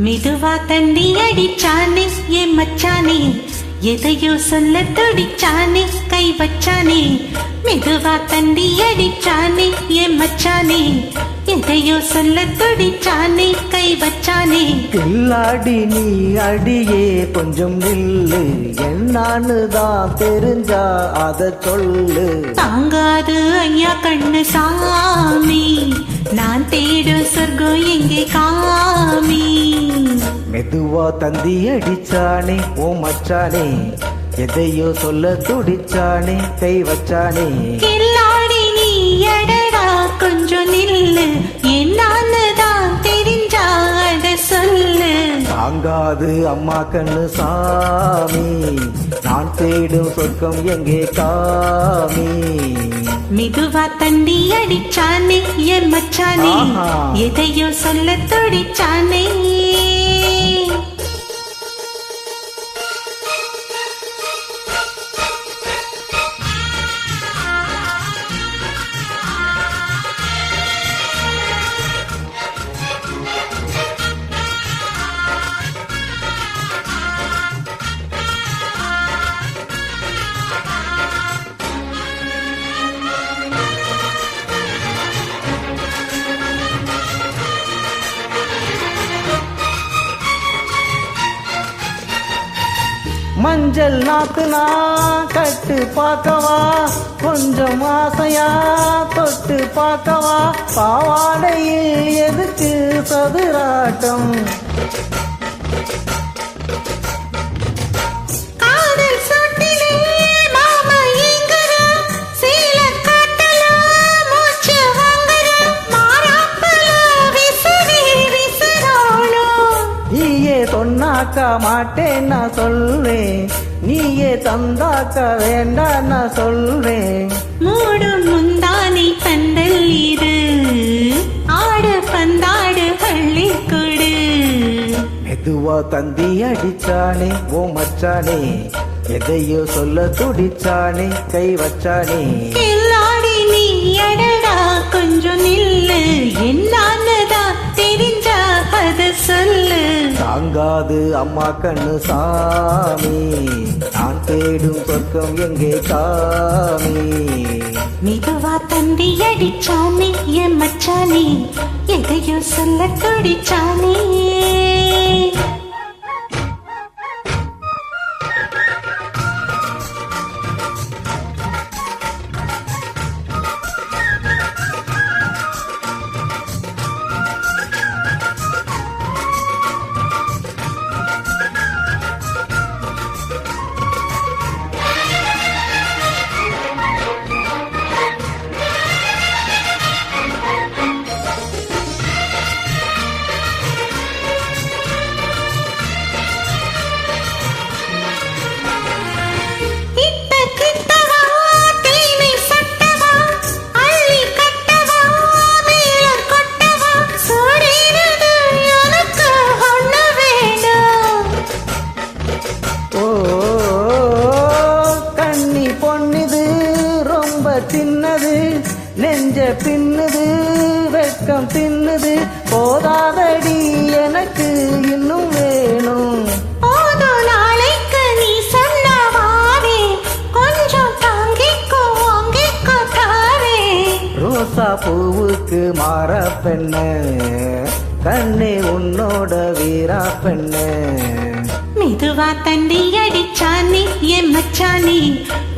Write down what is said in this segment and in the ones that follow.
மெதுவா தண்டி அடிச்சானே என் மச்சானே, எதையோ சொல்ல துடிச்சானே கை வச்சானே. மெதுவா தண்டி அடிச்சானே என் மச்சானே, எதையோ சொல்ல துடிச்சானே கை வச்சானே. கில்லாடி நீ அடியே கொஞ்சம் நில்லு, என்னான்னு தான் தெரிஞ்சா அத சொல்லு. தாங்காது ஐயா கண்ணு சாமி, நான் தேடும் சொர்க்கம் எங்கே காமி. மெதுவா தந்தி அடிச்சானே ஓ மச்சானே, எதையோ சொல்ல துடிச்சானே கை வச்சானே. கில்லாடி நீ அடடா கொஞ்சம் நில்லு, என்னான்னு தான் தெரிஞ்சா அத சொல்லு. தாங்காது அம்மா கண்ணு சாமி, நான் தேடும் சொர்க்கம் எங்கே காமி. மெதுவா தண்டி அடிச்சானே என் மச்சானே, எதையோ சொல்ல துடிச்சானே. மஞ்சள் நாத்துனா கட்டு பார்க்கவா, கொஞ்சம் ஆசையா தொட்டு பார்க்கவா. பாவாடையில் எதுக்கு சதுராட்டம், சொன்னாக்கா மாட்டேன் நான் சொல்றேன், நீயே தந்தாக்க வேண்டாம் நான் சொல்றேன். மூடும் முந்தானை பந்தல் இது, ஆடு பந்தாடு பள்ளி கொடு. மெதுவா தந்தி அடிச்சானே ஓ மச்சானே, எதையோ சொல்ல துடிச்சானே கை வச்சானே. கில்லாடி நீ அடடா கொஞ்சம் நில்லு, என்னான்னுதான் தெரிஞ்சா அத சொல்லு. தாங்காது அம்மா கண்ணு சாமி, நான் தேடும் சொர்க்கம் எங்கே காமி. மெதுவா தண்டி அடிச்சானே என் மச்சானே, எதையோ சொல்ல துடிச்சானே. தின்னது நெஞ்ச பின்னுது, வெட்கம் தின்னுது. போதாதடி எனக்கு இன்னும் வேணும். நாளைக்கு நீ சொன்னவாரே, கொஞ்சம் தாங்கிக்கோ வாங்கிக்கோ தாரே. ரோசா பூவுக்கு மாற பெண்ண, கண்ணே உன்னோட வீரா பெண்ண. மெதுவா தண்டி அடிச்சானே என் மச்சானே,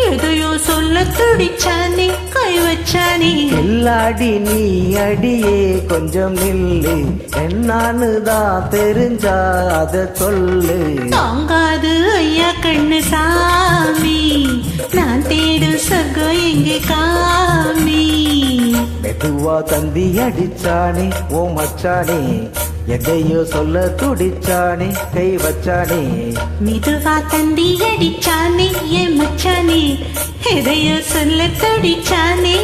எதையோ சொல்ல துடிச்சானே கை வச்சானே. கில்லாடி நீ அடியே கொஞ்சம் நில்லு, என்னான்னு தான் தெரிஞ்சா அத சொல்லு. தாங்காது ஐயா கண்ணு சாமி, நான் தேடும் சொர்க்கம் எங்கே காமி. மெதுவா தந்தி அடிச்சானே ஓ மச்சானே, எதையோ சொல்ல துடிச்சானே கை வச்சானே. மெதுவா தண்டி அடிச்சானே என் மச்சானே, எதையோ சொல்ல துடிச்சானே.